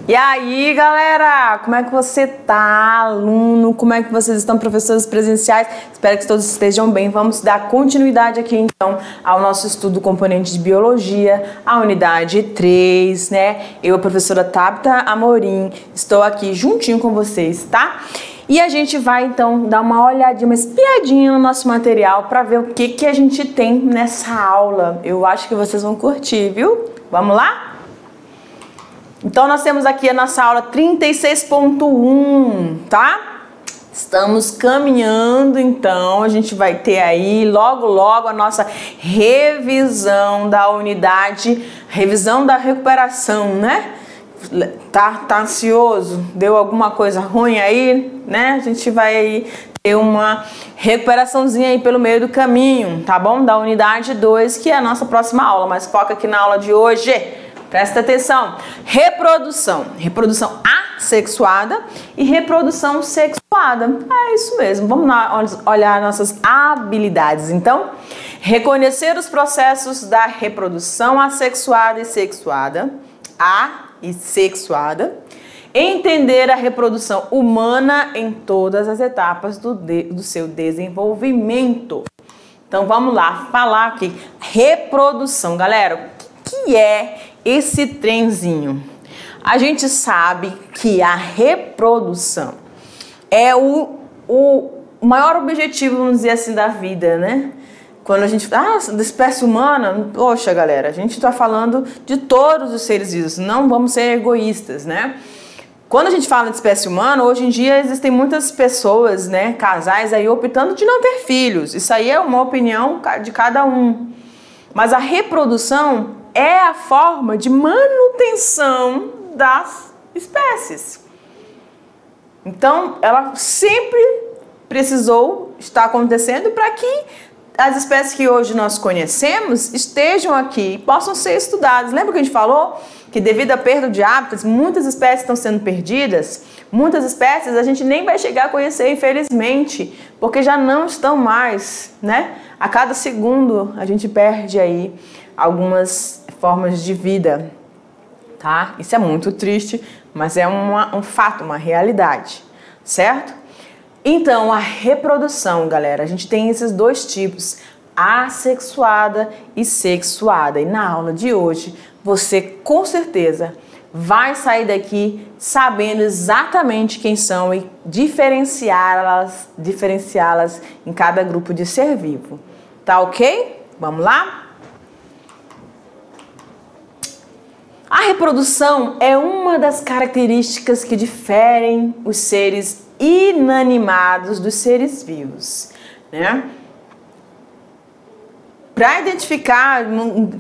E aí, galera, como é que você tá, aluno? Como é que vocês estão, professores presenciais? Espero que todos estejam bem. Vamos dar continuidade aqui, então, ao nosso estudo do componente de biologia, a unidade 3, né? Eu, a professora Tabita Amorim, estou aqui juntinho com vocês, tá? E a gente vai, então, dar uma olhadinha, uma espiadinha no nosso material para ver o que a gente tem nessa aula. Eu acho que vocês vão curtir, viu? Vamos lá? Então, nós temos aqui a nossa aula 36.1, tá? Estamos caminhando, então, a gente vai ter aí logo a nossa revisão da unidade, revisão da recuperação, né? Tá ansioso? Deu alguma coisa ruim aí, né? A gente vai aí ter uma recuperaçãozinha aí pelo meio do caminho, tá bom? Da unidade 2, que é a nossa próxima aula, mas foca aqui na aula de hoje. Presta atenção, reprodução assexuada e reprodução sexuada. É isso mesmo, vamos lá olhar nossas habilidades. Então, reconhecer os processos da reprodução assexuada e sexuada, entender a reprodução humana em todas as etapas do seu desenvolvimento. Então, vamos lá, falar aqui, reprodução, galera, o que é esse trenzinho? A gente sabe que a reprodução é o maior objetivo, vamos dizer assim, da vida, né? Quando a gente fala da espécie humana, poxa, galera, a gente está falando de todos os seres vivos, não vamos ser egoístas, né? Quando a gente fala de espécie humana, hoje em dia existem muitas pessoas, né, casais aí optando de não ter filhos. Isso aí é uma opinião de cada um. Mas a reprodução é a forma de manutenção das espécies. Então, ela sempre precisou estar acontecendo para que as espécies que hoje nós conhecemos estejam aqui e possam ser estudadas. Lembra que a gente falou que devido à perda de hábitats, muitas espécies estão sendo perdidas? Muitas espécies a gente nem vai chegar a conhecer, infelizmente, porque já não estão mais, né? A cada segundo a gente perde aí algumas formas de vida, tá? Isso é muito triste, mas é um fato, uma realidade, certo? Então, a reprodução, galera, a gente tem esses dois tipos, assexuada e sexuada. E na aula de hoje, você com certeza vai sair daqui sabendo exatamente quem são e diferenciá-las em cada grupo de ser vivo. Tá ok? Vamos lá? A reprodução é uma das características que diferem os seres inanimados dos seres vivos, né? Para identificar,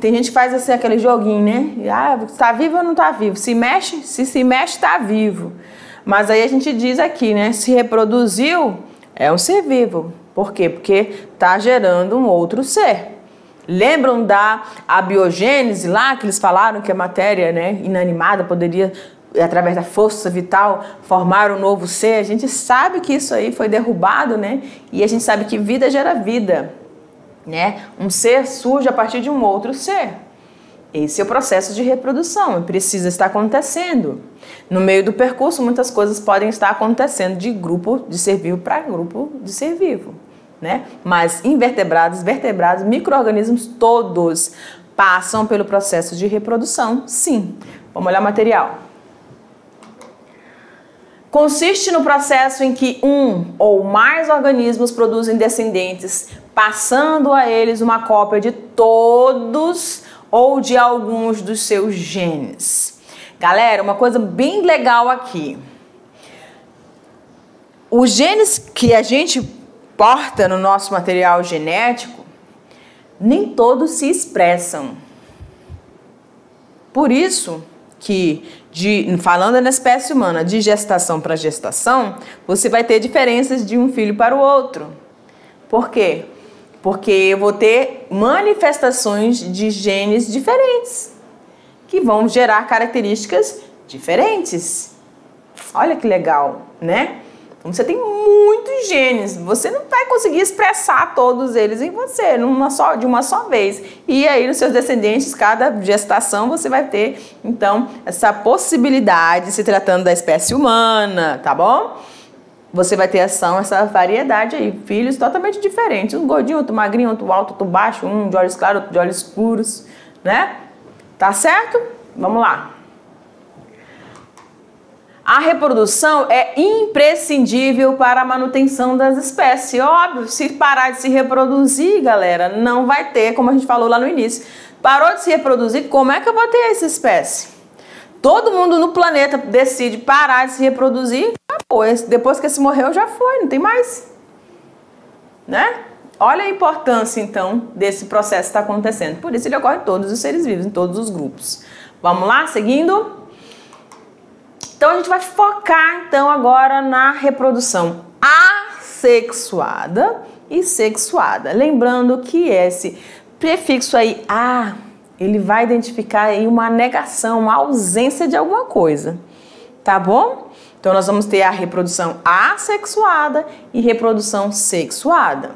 tem gente que faz assim, aquele joguinho, né? Ah, tá vivo ou não tá vivo? Se mexe, se mexe, tá vivo. Mas aí a gente diz aqui, né? Se reproduziu, é um ser vivo. Por quê? Porque tá gerando um outro ser. Lembram da abiogênese lá, que eles falaram que a matéria, né, inanimada poderia, através da força vital, formar um novo ser? A gente sabe que isso aí foi derrubado, né? E a gente sabe que vida gera vida, né? Um ser surge a partir de um outro ser. Esse é o processo de reprodução e precisa estar acontecendo. No meio do percurso, muitas coisas podem estar acontecendo de grupo de ser vivo para grupo de ser vivo, né? Mas invertebrados, vertebrados, micro-organismos, todos passam pelo processo de reprodução, sim. Vamos olhar o material. Consiste no processo em que um ou mais organismos produzem descendentes, passando a eles uma cópia de todos ou de alguns dos seus genes. Galera, uma coisa bem legal aqui. Os genes que a gente porta no nosso material genético, nem todos se expressam. Por isso que, falando na espécie humana, de gestação para gestação, você vai ter diferenças de um filho para o outro. Por quê? Porque eu vou ter manifestações de genes diferentes, que vão gerar características diferentes. Olha que legal, né? Então você tem muitos genes, você não vai conseguir expressar todos eles em você, de uma só vez. E aí nos seus descendentes, cada gestação você vai ter, então, essa possibilidade, se tratando da espécie humana, tá bom? Você vai ter essa variedade aí, filhos totalmente diferentes, um gordinho, outro magrinho, outro alto, outro baixo, um de olhos claros, outro de olhos escuros, né? Tá certo? Vamos lá. A reprodução é imprescindível para a manutenção das espécies. Óbvio, se parar de se reproduzir, galera, não vai ter, como a gente falou lá no início. Parou de se reproduzir, como é que eu vou ter essa espécie? Todo mundo no planeta decide parar de se reproduzir, acabou. Depois que esse morreu, já foi, não tem mais. Né? Olha a importância, então, desse processo que está acontecendo. Por isso ele ocorre em todos os seres vivos, em todos os grupos. Vamos lá, seguindo? Então a gente vai focar então agora na reprodução assexuada e sexuada. Lembrando que esse prefixo aí, a, ele vai identificar aí uma negação, uma ausência de alguma coisa, tá bom? Então nós vamos ter a reprodução assexuada e reprodução sexuada.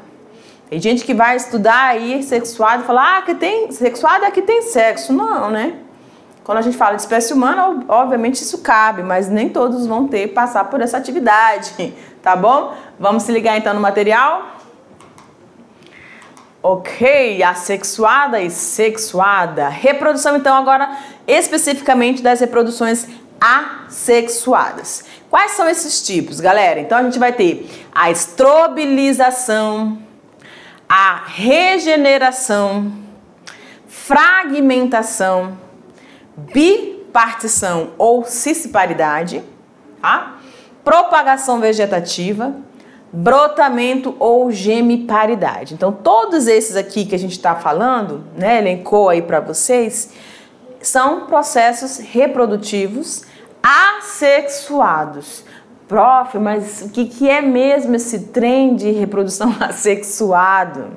Tem gente que vai estudar aí sexuada e falar, que tem sexuada é que tem sexo. Não, né? Quando a gente fala de espécie humana, obviamente isso cabe, mas nem todos vão passar por essa atividade, tá bom? Vamos se ligar então no material? Ok, assexuada e sexuada. Reprodução então agora especificamente das reproduções assexuadas. Quais são esses tipos, galera? Então a gente vai ter a estrobilização, a regeneração, fragmentação, bipartição ou cisparidade, tá? Propagação vegetativa, brotamento ou gemiparidade. Então, todos esses aqui que a gente está falando, né, elencou aí para vocês, são processos reprodutivos assexuados. Prof, mas o que é mesmo esse trem de reprodução assexuado?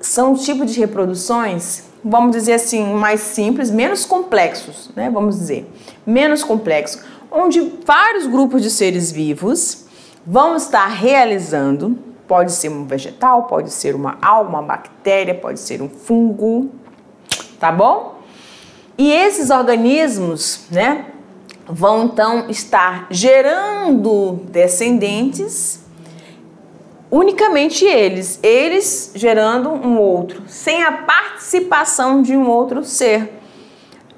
São tipos de reproduções, vamos dizer assim, mais simples, menos complexos, né? Vamos dizer, menos complexos, onde vários grupos de seres vivos vão estar realizando, pode ser um vegetal, pode ser uma alga, uma bactéria, pode ser um fungo, tá bom? E esses organismos, né, vão então estar gerando descendentes, unicamente eles gerando um outro, sem a participação de um outro ser.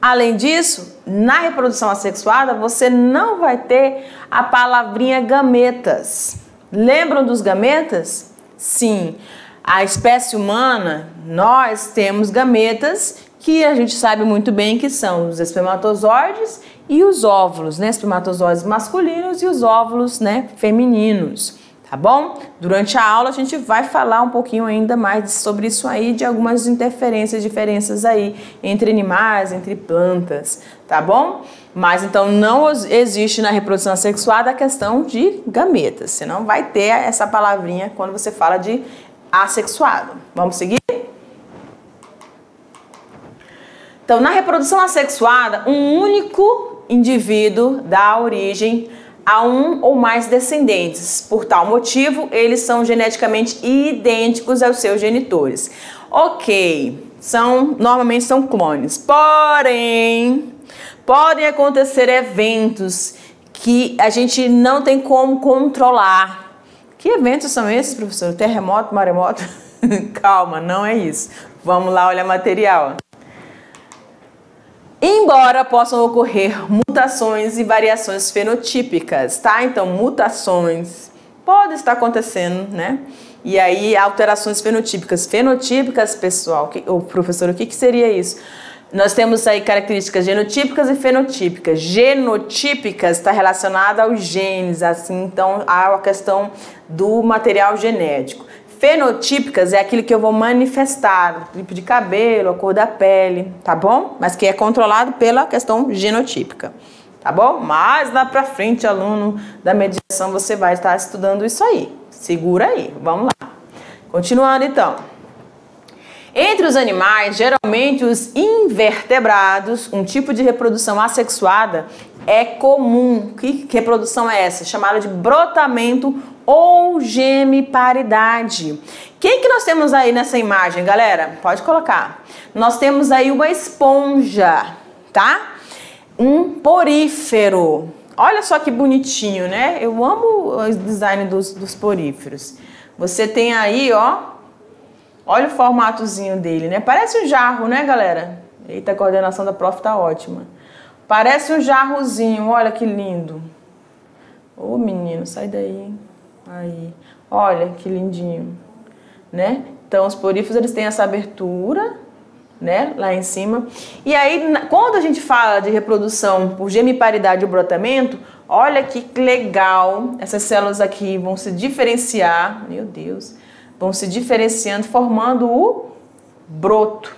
Além disso, na reprodução assexuada, você não vai ter a palavrinha gametas. Lembram dos gametas? Sim, a espécie humana, nós temos gametas que a gente sabe muito bem que são os espermatozoides e os óvulos, né? Espermatozoides masculinos e os óvulos, né, femininos. Tá bom? Durante a aula a gente vai falar um pouquinho ainda mais sobre isso aí, de algumas interferências, diferenças aí entre animais, entre plantas, tá bom? Mas então não existe na reprodução assexuada a questão de gametas, você não vai ter essa palavrinha quando você fala de assexuado. Vamos seguir? Então, na reprodução assexuada, um único indivíduo dá origem a um ou mais descendentes. Por tal motivo, eles são geneticamente idênticos aos seus genitores. Ok, normalmente são clones. Porém, podem acontecer eventos que a gente não tem como controlar. Que eventos são esses, professor? Terremoto, maremoto? Calma, não é isso. Vamos lá olhar material. Embora possam ocorrer mutações e variações fenotípicas, tá? Então, mutações podem estar acontecendo, né? E aí, alterações fenotípicas. Fenotípicas, pessoal, professor, o que seria isso? Nós temos aí características genotípicas e fenotípicas. Genotípicas está relacionada aos genes, assim, então, a questão do material genético. Fenotípicas é aquilo que eu vou manifestar, o tipo de cabelo, a cor da pele, tá bom? Mas que é controlado pela questão genotípica, tá bom? Mas lá pra frente, aluno da mediação, você vai estar estudando isso aí. Segura aí, vamos lá. Continuando então. Entre os animais, geralmente os invertebrados, um tipo de reprodução assexuada é comum. Que reprodução é essa? Chamada de brotamento ou gemiparidade. Quem que nós temos aí nessa imagem, galera? Pode colocar. Nós temos aí uma esponja, tá? Um porífero. Olha só que bonitinho, né? Eu amo o design dos poríferos. Você tem aí, ó. Olha o formatozinho dele, né? Parece um jarro, né, galera? Eita, a coordenação da prof tá ótima. Parece um jarrozinho, olha que lindo. Ô, menino, sai daí. Aí, olha que lindinho, né? Então, os poríferos, eles têm essa abertura, né, lá em cima. E aí, quando a gente fala de reprodução por gemiparidade ou brotamento, olha que legal. Essas células aqui vão se diferenciar, meu Deus, vão se diferenciando, formando o broto.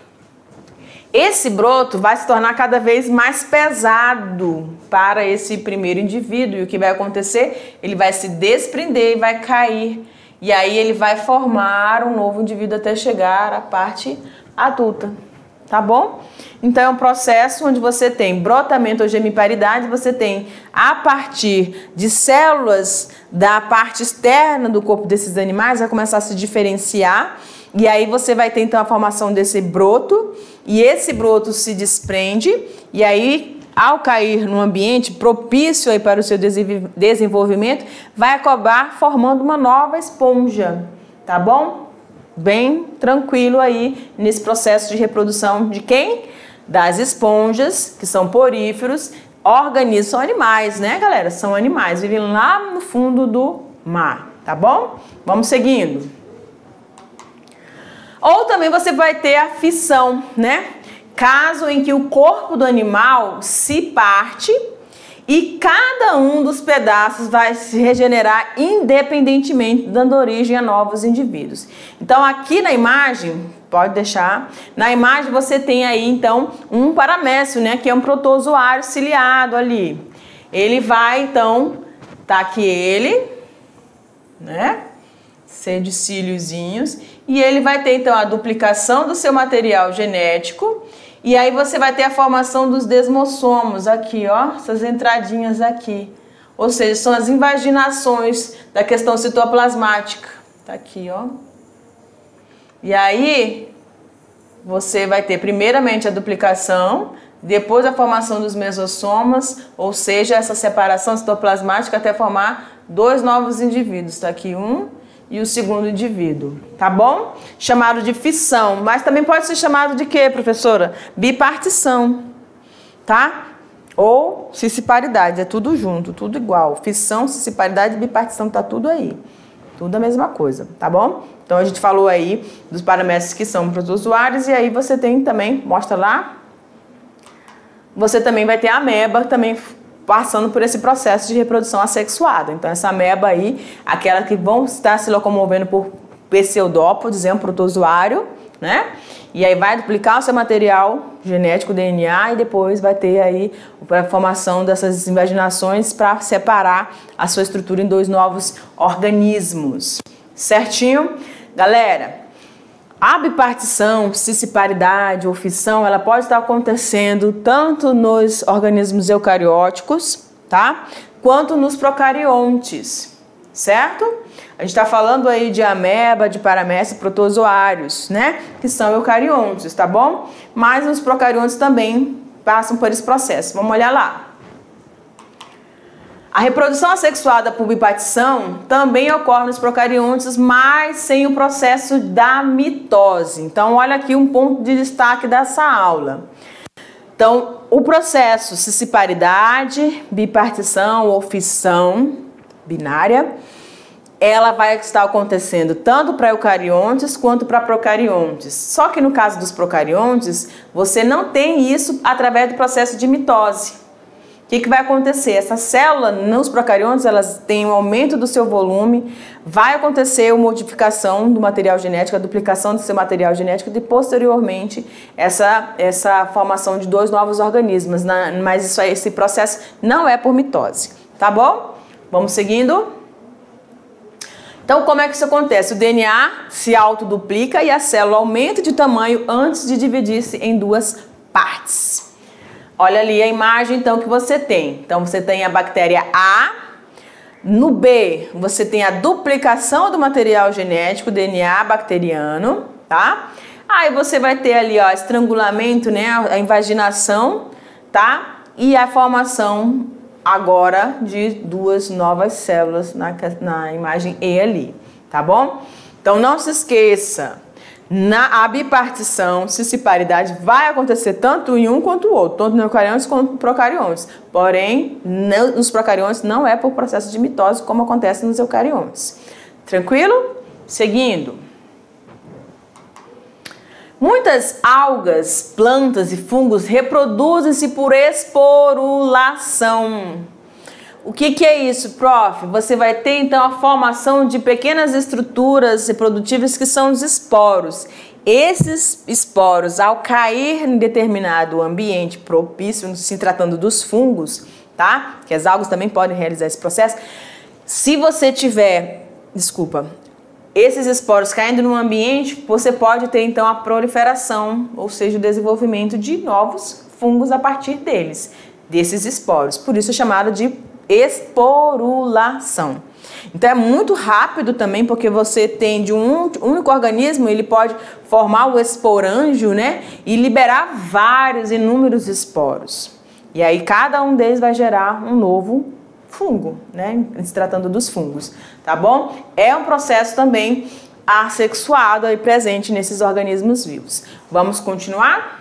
Esse broto vai se tornar cada vez mais pesado para esse primeiro indivíduo. E o que vai acontecer? Ele vai se desprender e vai cair. E aí ele vai formar um novo indivíduo até chegar à parte adulta. Tá bom? Então é um processo onde você tem brotamento ou gemiparidade, você tem a partir de células da parte externa do corpo desses animais, vai começar a se diferenciar, e aí você vai ter então a formação desse broto, e esse broto se desprende, e aí ao cair no ambiente propício aí para o seu desenvolvimento, vai acabar formando uma nova esponja, tá bom? Bem tranquilo aí nesse processo de reprodução de quem? Das esponjas, que são poríferos. Organismos são animais, né, galera? São animais, vivem lá no fundo do mar, tá bom? Vamos seguindo. Ou também você vai ter a fissão, né? Caso em que o corpo do animal se parte e cada um dos pedaços vai se regenerar independentemente, dando origem a novos indivíduos. Então aqui na imagem, pode deixar, na imagem você tem aí então um paramécio, né, que é um protozoário ciliado ali. Ele vai então, tá aqui ele, né, cheio de cíliozinhos, e ele vai ter então a duplicação do seu material genético. E aí você vai ter a formação dos desmossomos aqui, ó, essas entradinhas aqui. Ou seja, são as invaginações da questão citoplasmática. Tá aqui, ó. E aí você vai ter primeiramente a duplicação, depois a formação dos mesossomas, ou seja, essa separação citoplasmática até formar dois novos indivíduos. Tá aqui um e o segundo indivíduo, tá bom? Chamado de fissão, mas também pode ser chamado de quê, professora? Bipartição, tá? Ou cisciparidade, é tudo junto, tudo igual. Fissão, cisciparidade e bipartição, tá tudo aí. Tudo a mesma coisa, tá bom? Então a gente falou aí dos paramécios que são protozoários e aí você tem também, mostra lá, você também vai ter a ameba também passando por esse processo de reprodução assexuada. Então essa ameba aí, aquela que vão estar se locomovendo por pseudópodes, é um protozoário, né? E aí vai duplicar o seu material genético, DNA, e depois vai ter aí a formação dessas invaginações para separar a sua estrutura em dois novos organismos. Certinho? Galera, a bipartição, cisciparidade ou fissão, ela pode estar acontecendo tanto nos organismos eucarióticos, tá? Quanto nos procariontes, certo? A gente está falando aí de ameba, de paramécios, protozoários, né? Que são eucariontes, tá bom? Mas os procariontes também passam por esse processo. Vamos olhar lá. A reprodução assexuada por bipartição também ocorre nos procariontes, mas sem o processo da mitose. Então, olha aqui um ponto de destaque dessa aula. Então, o processo cisciparidade, bipartição ou fissão binária, ela vai estar acontecendo tanto para eucariontes quanto para procariontes. Só que no caso dos procariontes, você não tem isso através do processo de mitose. O que vai acontecer? Essa célula, nos procariontes, elas têm um aumento do seu volume, vai acontecer uma modificação do material genético, a duplicação do seu material genético e posteriormente essa formação de dois novos organismos, mas esse processo não é por mitose, tá bom? Vamos seguindo? Então, como é que isso acontece? O DNA se autoduplica e a célula aumenta de tamanho antes de dividir-se em duas partes. Olha ali a imagem, então, que você tem. Então, você tem a bactéria A. No B, você tem a duplicação do material genético, DNA bacteriano, tá? Aí você vai ter ali, ó, estrangulamento, né? A invaginação, tá? E a formação agora de duas novas células na imagem E ali, tá bom? Então não se esqueça, a bipartição, cisparidade vai acontecer tanto em um quanto o outro, tanto no eucariontes quanto no procariontes. Porém, nos procariontes não é por processo de mitose como acontece nos eucariontes. Tranquilo? Seguindo. Muitas algas, plantas e fungos reproduzem-se por esporulação. O que é isso, prof? Você vai ter então a formação de pequenas estruturas reprodutivas que são os esporos. Esses esporos, ao cair em determinado ambiente propício, se tratando dos fungos, tá? Que as algas também podem realizar esse processo. Se você tiver, esses esporos caindo no ambiente, você pode ter então a proliferação, ou seja, o desenvolvimento de novos fungos a partir desses esporos. Por isso é chamado de esporulação. Então é muito rápido também, porque você tem de um único organismo, ele pode formar o esporângio, né? E liberar inúmeros esporos. E aí cada um deles vai gerar um novo fungo, né? Se tratando dos fungos, tá bom? É um processo também assexuado aí presente nesses organismos vivos. Vamos continuar?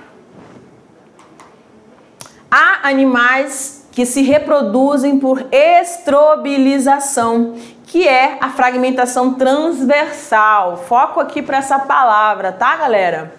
Há animais que se reproduzem por estrobilização, que é a fragmentação transversal. Foco aqui para essa palavra, tá, galera?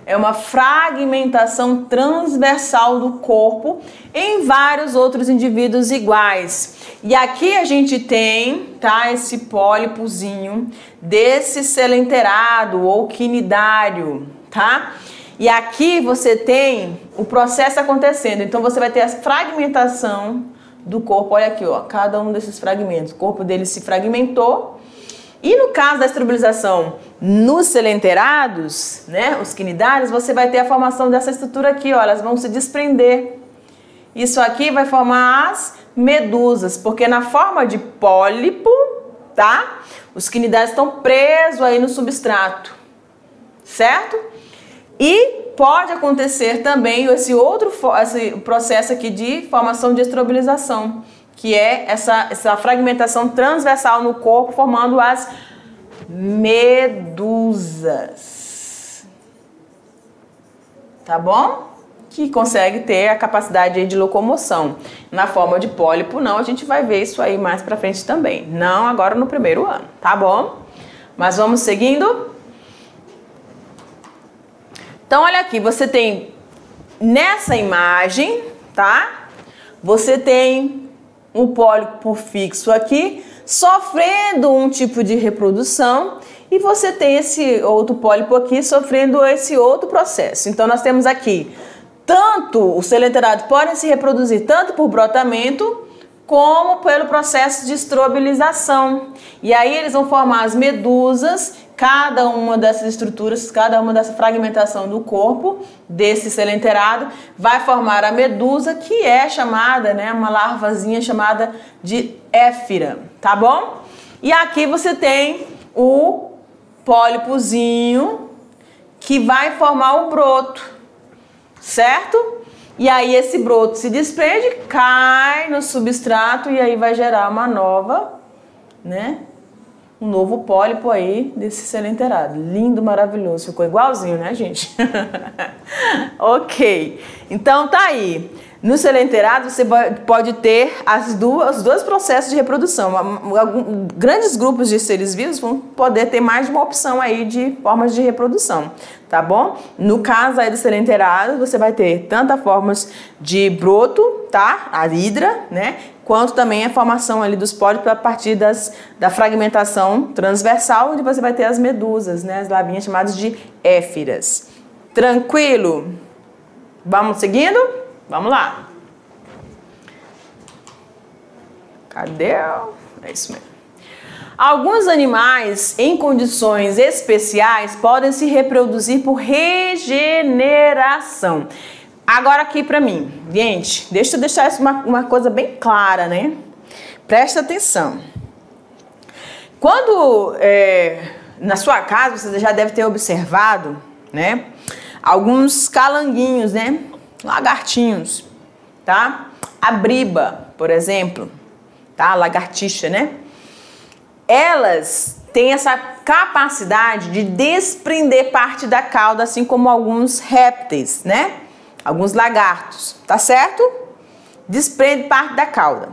É uma fragmentação transversal do corpo em vários outros indivíduos iguais. E aqui a gente tem, tá, esse pólipozinho desse selenterado ou quinidário, tá? E aqui você tem o processo acontecendo. Então você vai ter a fragmentação do corpo. Olha aqui, ó, cada um desses fragmentos. O corpo dele se fragmentou. E no caso da esterilização nos selenterados, né, os quinidários, você vai ter a formação dessa estrutura aqui, ó, elas vão se desprender. Isso aqui vai formar as medusas, porque na forma de pólipo, tá? Os quinidários estão presos aí no substrato, certo? E pode acontecer também esse processo aqui de formação de estrobilização, que é essa fragmentação transversal no corpo, formando as medusas. Tá bom? Que consegue ter a capacidade de locomoção. Na forma de pólipo, não, a gente vai ver isso aí mais pra frente também. Não agora no primeiro ano, tá bom? Mas vamos seguindo. Então, olha aqui, você tem nessa imagem, tá? Você tem um pólipo fixo aqui, sofrendo um tipo de reprodução, e você tem esse outro pólipo aqui sofrendo esse outro processo. Então, nós temos aqui, tanto os selenterado podem se reproduzir tanto por brotamento, como pelo processo de estrobilização. E aí eles vão formar as medusas. Cada uma dessas estruturas, cada uma dessa fragmentação do corpo desse selenterado vai formar a medusa, que é chamada, né, uma larvazinha chamada de éfira, tá bom? E aqui você tem o pólipozinho que vai formar o broto, certo? E aí esse broto se desprende, cai no substrato e aí vai gerar uma nova, né? Um novo pólipo aí desse selenterado. Lindo, maravilhoso. Ficou igualzinho, né, gente? Ok. Então tá aí. No selenterado você pode ter os dois processos de reprodução. Grandes grupos de seres vivos vão poder ter mais de uma opção aí de formas de reprodução, tá bom? No caso aí do selenterado, você vai ter tantas formas de broto, tá? A hidra, né? Quanto também a formação ali dos pólipos a partir da fragmentação transversal, onde você vai ter as medusas, né? As larvinhas chamadas de éfiras. Tranquilo? Vamos seguindo? Vamos lá. Cadê? É isso mesmo. Alguns animais em condições especiais podem se reproduzir por regeneração. Agora aqui pra mim, gente, deixa eu deixar isso uma coisa bem clara, né? Presta atenção. Quando na sua casa você já deve ter observado, né? Alguns calanguinhos, né? Lagartinhos, tá? A briba, por exemplo, tá? Lagartixa, né? Elas têm essa capacidade de desprender parte da cauda, assim como alguns répteis, né? Alguns lagartos, tá certo? Desprende parte da cauda.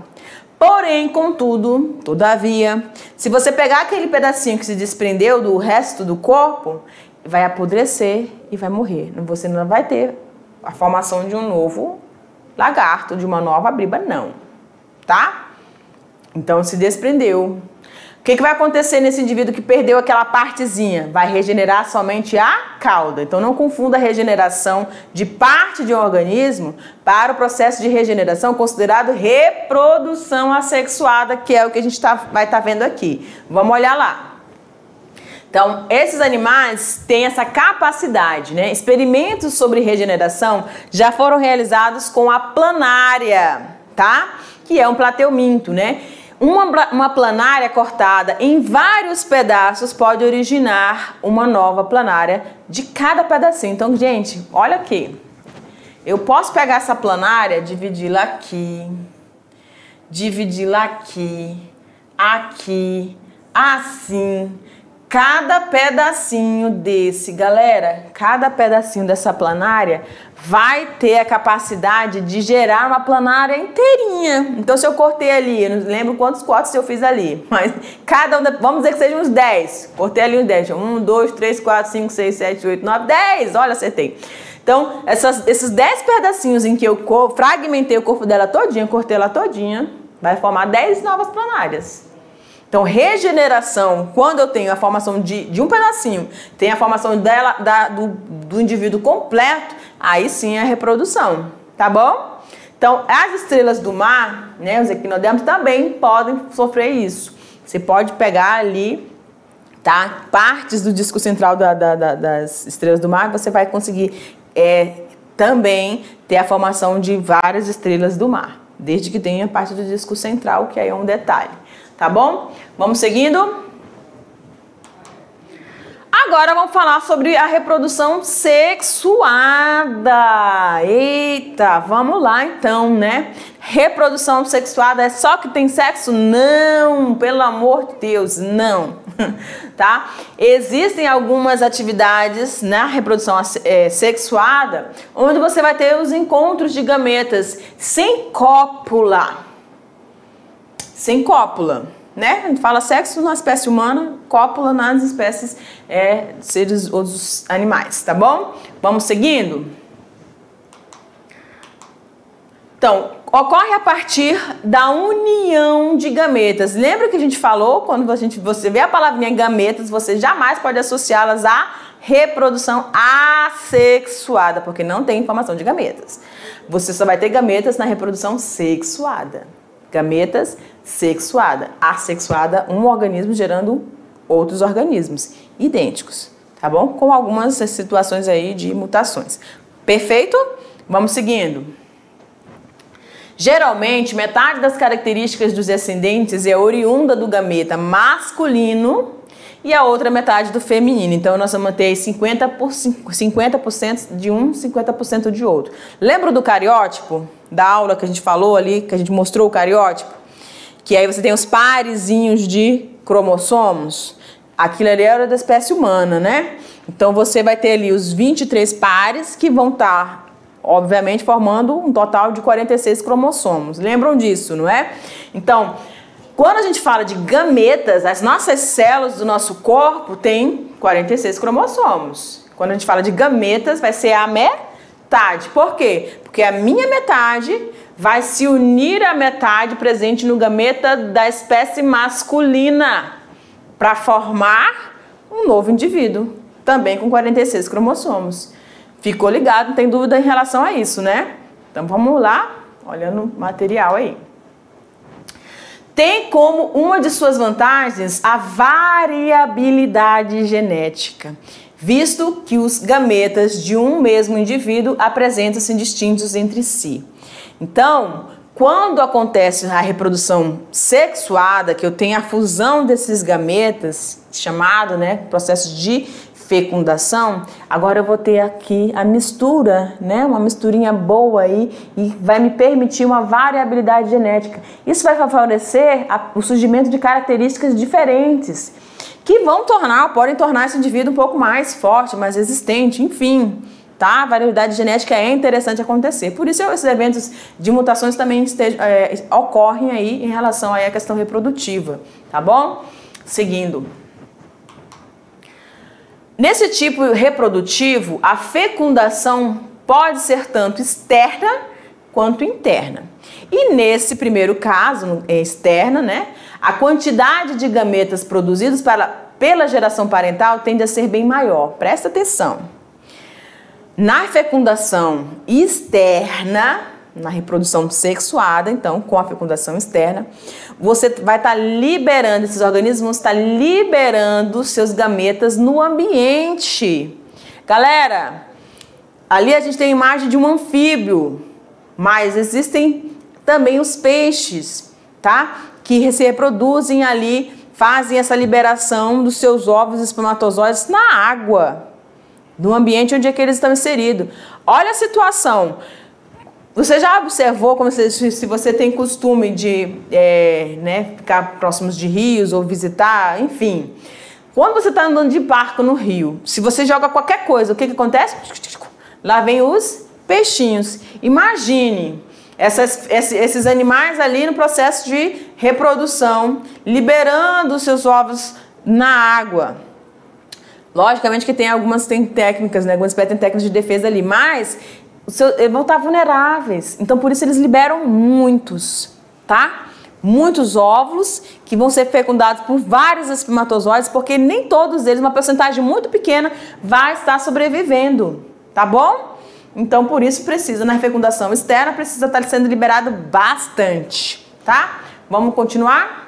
Porém, contudo, todavia, se você pegar aquele pedacinho que se desprendeu do resto do corpo, vai apodrecer e vai morrer. Você não vai ter a formação de um novo lagarto, de uma nova briba, não, tá? Então, se desprendeu. O que vai acontecer nesse indivíduo que perdeu aquela partezinha? Vai regenerar somente a cauda. Então não confunda a regeneração de parte de um organismo para o processo de regeneração considerado reprodução assexuada, que é o que a gente vai estar vendo aqui. Vamos olhar lá. Então, esses animais têm essa capacidade, né? Experimentos sobre regeneração já foram realizados com a planária, tá? Que é um plateuminto, né? Uma planária cortada em vários pedaços pode originar uma nova planária de cada pedacinho. Então, gente, olha aqui. Eu posso pegar essa planária, dividi-la aqui, aqui, assim. Cada pedacinho desse, galera, cada pedacinho dessa planária vai ter a capacidade de gerar uma planária inteirinha. Então, se eu cortei ali, eu não lembro quantos cortes eu fiz ali, mas cada um, vamos dizer que sejam uns 10. Cortei ali uns 10. 1, 2, 3, 4, 5, 6, 7, 8, 9, 10. Olha, acertei. Então, esses 10 pedacinhos em que eu fragmentei o corpo dela todinha, cortei ela todinha, vai formar 10 novas planárias. Então, regeneração, quando eu tenho a formação de um pedacinho, tem a formação do indivíduo completo, aí sim é a reprodução, tá bom? Então, as estrelas do mar, né, os equinodermos também podem sofrer isso. Você pode pegar ali, tá, partes do disco central das estrelas do mar, você vai conseguir também ter a formação de várias estrelas do mar, desde que tenha parte do disco central, que aí é um detalhe. Tá bom? Vamos seguindo? Agora vamos falar sobre a reprodução sexuada. Eita, vamos lá então, né? Reprodução sexuada é só que tem sexo? Não, pelo amor de Deus, não. Tá? Existem algumas atividades na reprodução sexuada onde você vai ter os encontros de gametas sem cópula. Sem cópula, né? A gente fala sexo na espécie humana, cópula nas espécies seres outros animais, tá bom? Vamos seguindo? Então, ocorre a partir da união de gametas. Lembra que a gente falou, quando você vê a palavrinha gametas, você jamais pode associá-las à reprodução assexuada, porque não tem formação de gametas. Você só vai ter gametas na reprodução sexuada. Gametas sexuada, assexuada, um organismo gerando outros organismos idênticos, tá bom? Com algumas situações aí de mutações. Perfeito? Vamos seguindo. Geralmente, metade das características dos descendentes é oriunda do gameta masculino e a outra metade do feminino. Então, nós vamos ter 50% de um, 50% de outro. Lembra do cariótipo? Da aula que a gente falou ali, que a gente mostrou o cariótipo? Que aí você tem os parezinhos de cromossomos. Aquilo ali era da espécie humana, né? Então, você vai ter ali os 23 pares que vão estar, obviamente, formando um total de 46 cromossomos. Lembram disso, não é? Então, quando a gente fala de gametas, as nossas células do nosso corpo têm 46 cromossomos. Quando a gente fala de gametas, vai ser a metade. Por quê? Porque a minha metade vai se unir à metade presente no gameta da espécie masculina para formar um novo indivíduo, também com 46 cromossomos. Ficou ligado? Não tem dúvida em relação a isso, né? Então vamos lá, olhando o material aí. tem como uma de suas vantagens a variabilidade genética, visto que os gametas de um mesmo indivíduo apresentam-se distintos entre si. Então, quando acontece a reprodução sexuada, que eu tenho a fusão desses gametas, chamado, processo de fecundação, agora eu vou ter aqui a mistura, uma misturinha boa aí, e vai me permitir uma variabilidade genética. Isso vai favorecer o surgimento de características diferentes, que podem tornar esse indivíduo um pouco mais forte, mais resistente, enfim, tá? A variabilidade genética é interessante acontecer. Por isso esses eventos de mutações também ocorrem aí em relação aí à questão reprodutiva, tá bom? Seguindo. Nesse tipo reprodutivo, a fecundação pode ser tanto externa quanto interna. E nesse primeiro caso, externa, a quantidade de gametas produzidos pela geração parental tende a ser bem maior. Presta atenção. Na fecundação externa, na reprodução sexuada, então, com a fecundação externa, você vai estar liberando, esses organismos vão estar liberando seus gametas no ambiente. Galera, ali a gente tem a imagem de um anfíbio, mas existem também os peixes, tá? Que se reproduzem ali, fazem essa liberação dos seus ovos e espermatozoides na água, no ambiente onde é que eles estão inseridos. Olha a situação. Você já observou como se você tem costume de ficar próximos de rios ou visitar, enfim. Quando você está andando de barco no rio, se você joga qualquer coisa, o que acontece? Lá vem os peixinhos. Imagine esses animais ali no processo de reprodução, liberando os seus ovos na água. Logicamente que tem algumas técnicas, algumas espécies têm técnicas de defesa ali, mas eles vão estar vulneráveis. Então, por isso eles liberam muitos, tá? Muitos óvulos que vão ser fecundados por vários espermatozoides, porque nem todos eles, uma porcentagem muito pequena, vai estar sobrevivendo, tá bom? Então, por isso na fecundação externa, precisa estar sendo liberado bastante, tá? Vamos continuar?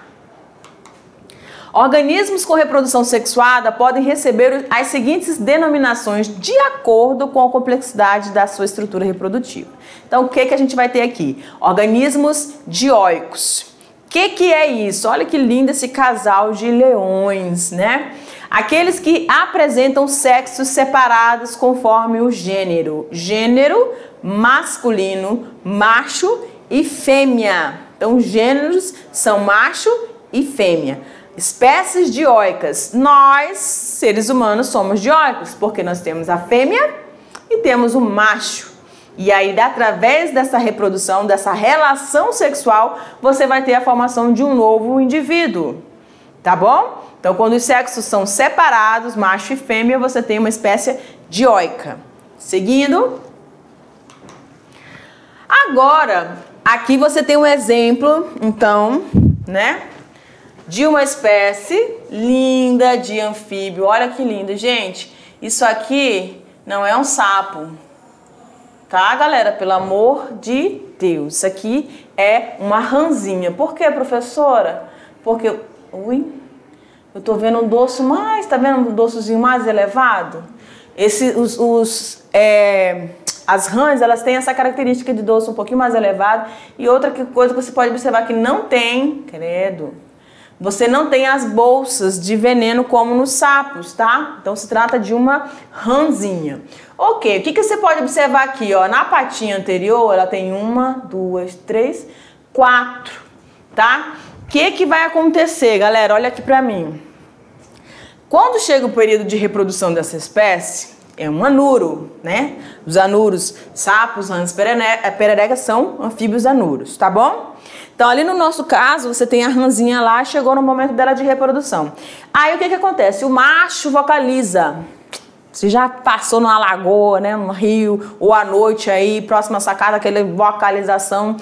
Organismos com reprodução sexuada podem receber as seguintes denominações de acordo com a complexidade da sua estrutura reprodutiva. Então, o que a gente vai ter aqui? Organismos dioicos. O que é isso? Olha que lindo esse casal de leões, Aqueles que apresentam sexos separados conforme o gênero. Gênero masculino, macho e fêmea. Então, os gêneros são macho e fêmea. Espécies dioicas. Nós, seres humanos, somos dioicos, porque nós temos a fêmea e temos o macho. E aí, através dessa reprodução, dessa relação sexual, você vai ter a formação de um novo indivíduo. Tá bom? Então, quando os sexos são separados, macho e fêmea, você tem uma espécie dioica. Seguindo. Agora, aqui você tem um exemplo, então, de uma espécie linda de anfíbio. Olha que lindo, gente. Isso aqui não é um sapo, tá, galera? Pelo amor de Deus. Isso aqui é uma rãzinha. Por quê, professora? Porque... eu tô vendo um dorso mais... Tá vendo um dorsozinho mais elevado? As rãs, elas têm essa característica de dorso um pouquinho mais elevado. E outra coisa que você pode observar que não tem... Credo... Você não tem as bolsas de veneno como nos sapos, tá? Então se trata de uma rãzinha. Ok, o que você pode observar aqui, ó? Na patinha anterior, ela tem 1, 2, 3, 4, tá? O que vai acontecer, galera? Olha aqui pra mim. Quando chega o período de reprodução dessa espécie, é um anuro, Os anuros, sapos, rãs, pererecas são anfíbios anuros, tá bom? Então, ali no nosso caso, você tem a rãzinha lá, chegou no momento dela de reprodução. Aí, o que acontece? O macho vocaliza. Você já passou numa lagoa, num rio, ou à noite aí, próxima sacada, aquela vocalização,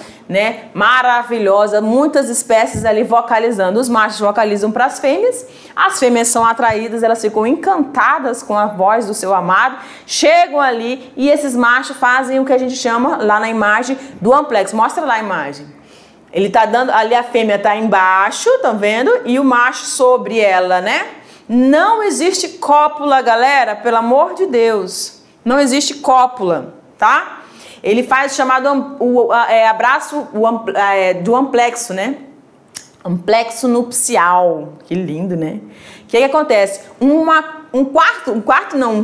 maravilhosa. Muitas espécies ali vocalizando. Os machos vocalizam para as fêmeas são atraídas, elas ficam encantadas com a voz do seu amado, chegam ali e esses machos fazem o que a gente chama, lá na imagem, do amplex. Mostra lá a imagem. Ele tá dando, ali a fêmea tá embaixo, tá vendo? E o macho sobre ela, né? Não existe cópula, galera, pelo amor de Deus. Não existe cópula, tá? Ele faz o chamado abraço do amplexo, né? Amplexo nupcial. Que lindo, né? O que acontece?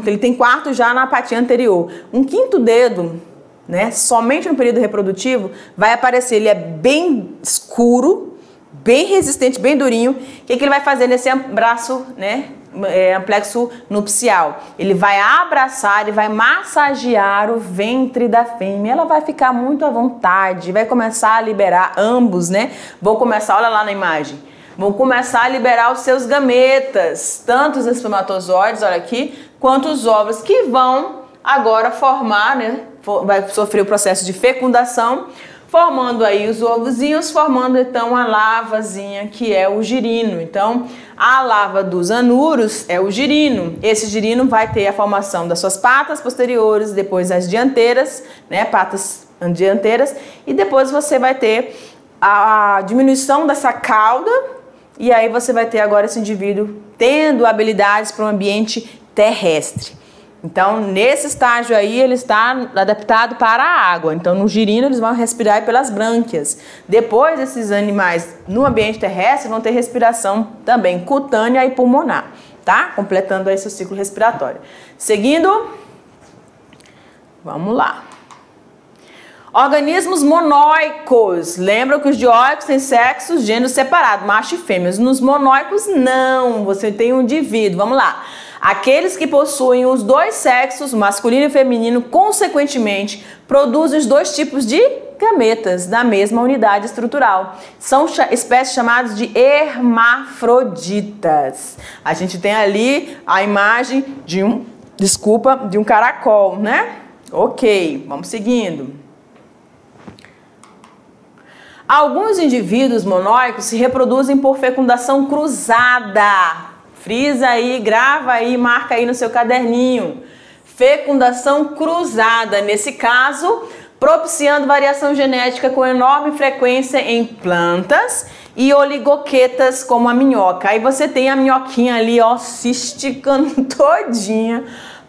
Ele tem quarto já na patinha anterior. Um quinto dedo, né? Somente no período reprodutivo vai aparecer. Ele é bem escuro, bem resistente, bem durinho. O que ele vai fazer nesse abraço, né? Amplexo nupcial? Ele vai abraçar, ele vai massagear o ventre da fêmea. Ela vai ficar muito à vontade, vai começar a liberar ambos, né? Vão começar, olha lá na imagem, vão começar a liberar os seus gametas, tanto os espermatozoides, olha aqui, quanto os óvulos, que vão agora formar, né? Vai sofrer o processo de fecundação, formando aí os ovozinhos, formando então a lavazinha, que é o girino. Então, a lava dos anuros é o girino. Esse girino vai ter a formação das suas patas posteriores, depois as dianteiras, né, patas dianteiras, e depois você vai ter a diminuição dessa cauda, e aí você vai ter agora esse indivíduo tendo habilidades para o ambiente terrestre. Então, nesse estágio aí, ele está adaptado para a água. Então, no girino, eles vão respirar pelas brânquias. Depois, esses animais no ambiente terrestre vão ter respiração também cutânea e pulmonar, tá? Completando aí seu ciclo respiratório. Seguindo, vamos lá. Organismos monóicos. Lembram que os dioicos têm sexos, gêneros separados, macho e fêmeas. Nos monóicos, não. Você tem um indivíduo. Vamos lá. Aqueles que possuem os dois sexos, masculino e feminino, consequentemente, produzem os dois tipos de gametas da mesma unidade estrutural. São espécies chamadas de hermafroditas. A gente tem ali a imagem de um caracol, né? Ok, vamos seguindo. Alguns indivíduos monóicos se reproduzem por fecundação cruzada. Frisa aí, grava aí, marca aí no seu caderninho. Fecundação cruzada, nesse caso, propiciando variação genética com enorme frequência em plantas e oligoquetas como a minhoca. Aí você tem a minhoquinha ali, ó, se esticando todinha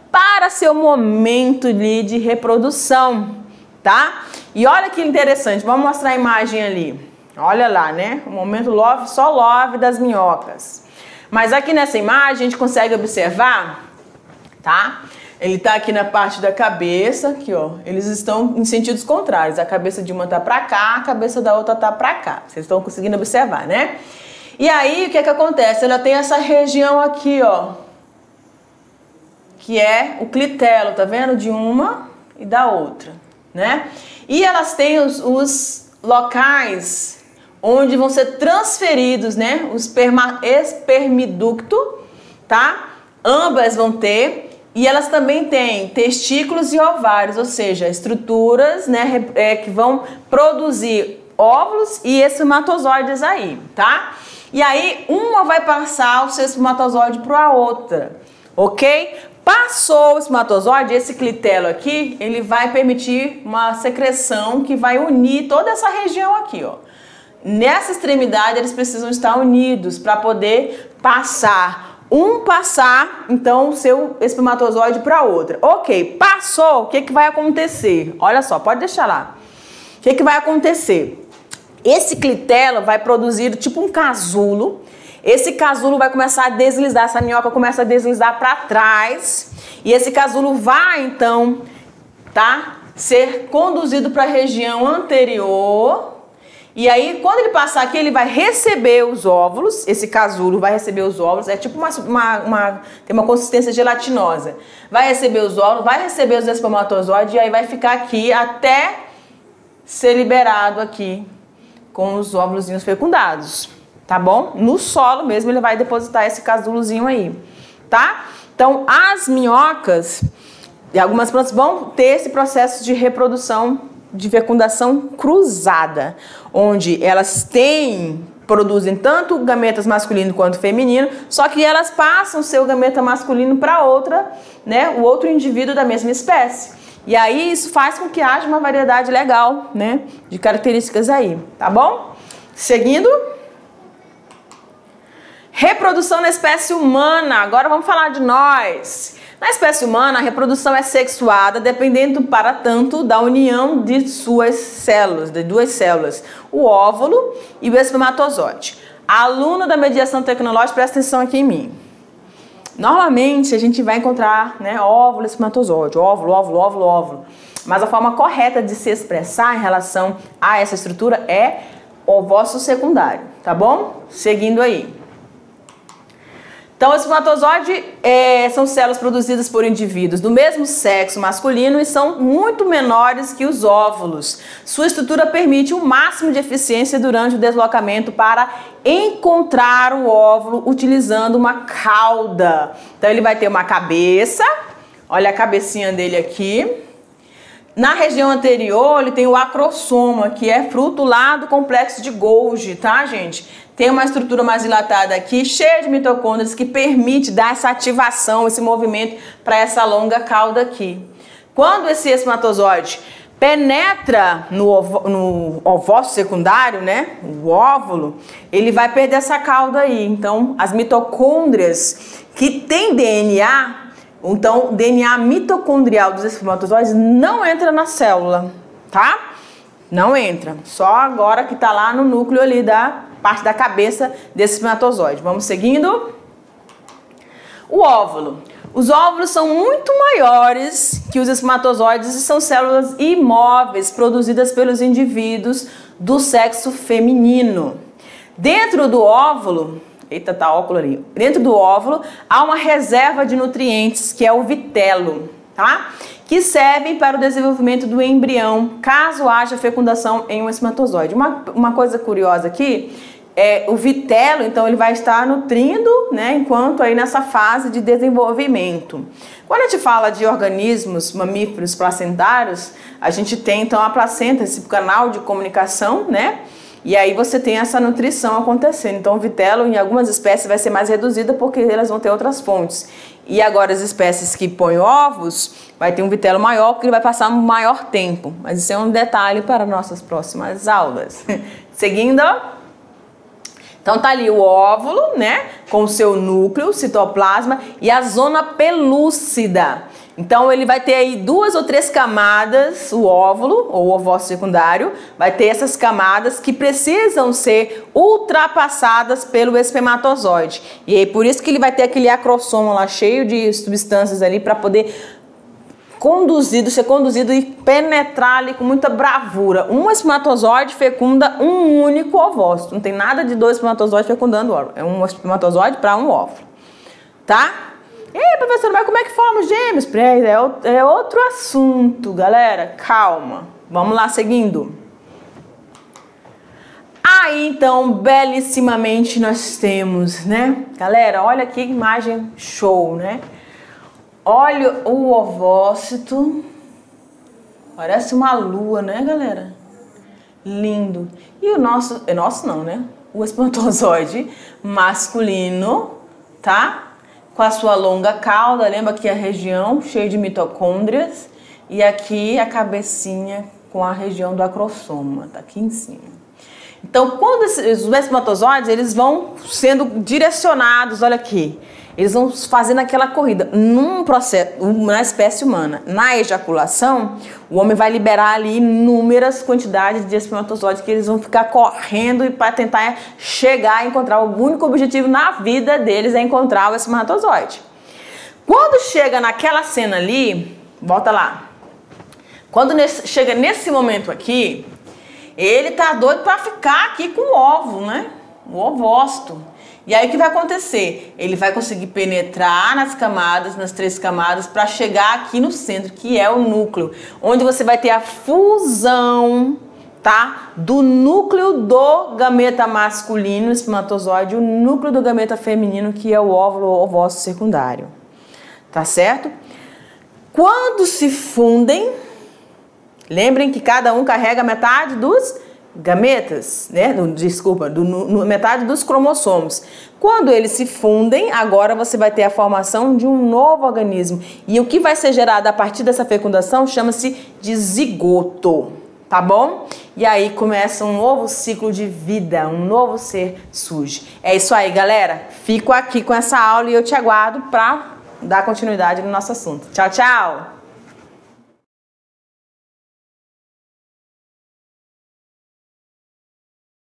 para seu momento ali de reprodução, tá? E olha que interessante, vamos mostrar a imagem ali. Olha lá, né? O momento love, só love das minhocas. Mas aqui nessa imagem a gente consegue observar, tá? Ele tá aqui na parte da cabeça, aqui ó, eles estão em sentidos contrários. A cabeça de uma tá pra cá, a cabeça da outra tá pra cá. Vocês estão conseguindo observar, né? E aí, o que acontece? Ela tem essa região aqui, ó, que é o clitelo, tá vendo? De uma e da outra, né? E elas têm os locais onde vão ser transferidos, né, o espermiducto, tá? Ambas vão ter, e elas também têm testículos e ovários, ou seja, estruturas, né, que vão produzir óvulos e espermatozoides aí, tá? E aí, uma vai passar o seu espermatozoide para a outra, ok? Passou o espermatozoide, esse clitelo aqui, ele vai permitir uma secreção que vai unir toda essa região aqui, ó. Nessa extremidade eles precisam estar unidos para poder passar então o seu espermatozoide para outra. Ok, passou, o que vai acontecer? Olha só, pode deixar lá. O que vai acontecer? Esse clitelo vai produzir tipo um casulo. Esse casulo vai começar a deslizar, essa minhoca começa a deslizar para trás. E esse casulo vai então, tá, ser conduzido para a região anterior. E aí, quando ele passar aqui, ele vai receber os óvulos, esse casulo vai receber os óvulos, é tipo tem uma consistência gelatinosa. Vai receber os óvulos, vai receber os espermatozoides e aí vai ficar aqui até ser liberado aqui com os óvulozinhos fecundados, tá bom? No solo mesmo ele vai depositar esse casulozinho aí, tá? Então, as minhocas e algumas plantas vão ter esse processo de reprodução, de fecundação cruzada, onde elas produzem tanto gametas masculino quanto feminino, só que elas passam o seu gameta masculino para outra, né, o outro indivíduo da mesma espécie. E aí isso faz com que haja uma variedade legal, né, de características aí, tá bom? Seguindo. Reprodução na espécie humana. Agora vamos falar de nós. Na espécie humana, a reprodução é sexuada dependendo, para tanto, da união de suas células, de duas células, o óvulo e o espermatozoide. Aluno da mediação tecnológica, presta atenção aqui em mim. Normalmente a gente vai encontrar, né, óvulo e espermatozoide, óvulo, óvulo, óvulo, óvulo. Mas a forma correta de se expressar em relação a essa estrutura é ovócito secundário, tá bom? Seguindo aí. Então, o espermatozoide são células produzidas por indivíduos do mesmo sexo masculino e são muito menores que os óvulos. Sua estrutura permite o máximo de eficiência durante o deslocamento para encontrar o óvulo utilizando uma cauda. Então, ele vai ter uma cabeça, olha a cabecinha dele aqui. Na região anterior, ele tem o acrossoma, que é fruto lá do complexo de Golgi, tá, gente? Tem uma estrutura mais dilatada aqui, cheia de mitocôndrias, que permite dar essa ativação, esse movimento para essa longa cauda aqui. Quando esse espermatozoide penetra no ovócito secundário, né, o óvulo, ele vai perder essa cauda aí. Então, as mitocôndrias que têm DNA, então o DNA mitocondrial dos espermatozoides não entra na célula, tá? Não entra. Só agora que tá lá no núcleo ali da parte da cabeça desse espermatozoide. Vamos seguindo. O óvulo. Os óvulos são muito maiores que os espermatozoides e são células imóveis produzidas pelos indivíduos do sexo feminino. Dentro do óvulo, eita, tá óculo ali. Dentro do óvulo há uma reserva de nutrientes que é o vitelo, tá? Que servem para o desenvolvimento do embrião, caso haja fecundação em um espermatozoide. Uma coisa curiosa aqui é o vitelo, então ele vai estar nutrindo, né, enquanto aí nessa fase de desenvolvimento. Quando a gente fala de organismos mamíferos placentários, a gente tem então a placenta, esse canal de comunicação, né? E aí você tem essa nutrição acontecendo. Então o vitelo em algumas espécies vai ser mais reduzida porque elas vão ter outras fontes. E agora as espécies que põem ovos, vai ter um vitelo maior porque ele vai passar um maior tempo. Mas isso é um detalhe para nossas próximas aulas. Seguindo. Então tá ali o óvulo, né, com o seu núcleo, citoplasma e a zona pelúcida. Então ele vai ter aí 2 ou 3 camadas, o óvulo ou ovócito secundário, vai ter essas camadas que precisam ser ultrapassadas pelo espermatozoide. E aí por isso que ele vai ter aquele acrossoma lá cheio de substâncias ali para poder ser conduzido e penetrar ali com muita bravura. Um espermatozoide fecunda um único ovócito. Não tem nada de 2 espermatozoides fecundando o óvulo. É um espermatozoide para um óvulo. Tá? E aí, professor, mas como é que formam os gêmeos? É outro assunto, galera. Calma. Vamos lá, seguindo. Aí, então, belíssimamente nós temos, né? Galera, olha que imagem show, né? Olha o ovócito. Parece uma lua, né, galera? Lindo. E o nosso... É nosso não, né? O espermatozoide masculino, tá? Com a sua longa cauda, lembra aqui a região cheia de mitocôndrias e aqui a cabecinha com a região do acrossoma, tá aqui em cima. Então, quando os espermatozoides, eles vão sendo direcionados, olha aqui, eles vão fazendo aquela corrida num processo, na espécie humana. Na ejaculação, o homem vai liberar ali inúmeras quantidades de espermatozoides que eles vão ficar correndo e para tentar chegar a encontrar o único objetivo na vida deles é encontrar o espermatozoide. Quando chega naquela cena ali, volta lá. Quando chega nesse momento aqui, ele tá doido para ficar aqui com o óvulo, né? O ovócito. E aí o que vai acontecer? Ele vai conseguir penetrar nas camadas, nas 3 camadas, para chegar aqui no centro, que é o núcleo, onde você vai ter a fusão, tá? Do núcleo do gameta masculino, espermatozoide, e o núcleo do gameta feminino, que é o óvulo ou ovócito secundário. Tá certo? Quando se fundem, lembrem que cada um carrega metade dos gametas, né? Metade dos cromossomos. Quando eles se fundem, agora você vai ter a formação de um novo organismo. E o que vai ser gerado a partir dessa fecundação chama-se de zigoto, tá bom? E aí começa um novo ciclo de vida, um novo ser surge. É isso aí, galera. Fico aqui com essa aula e eu te aguardo para dar continuidade no nosso assunto. Tchau, tchau!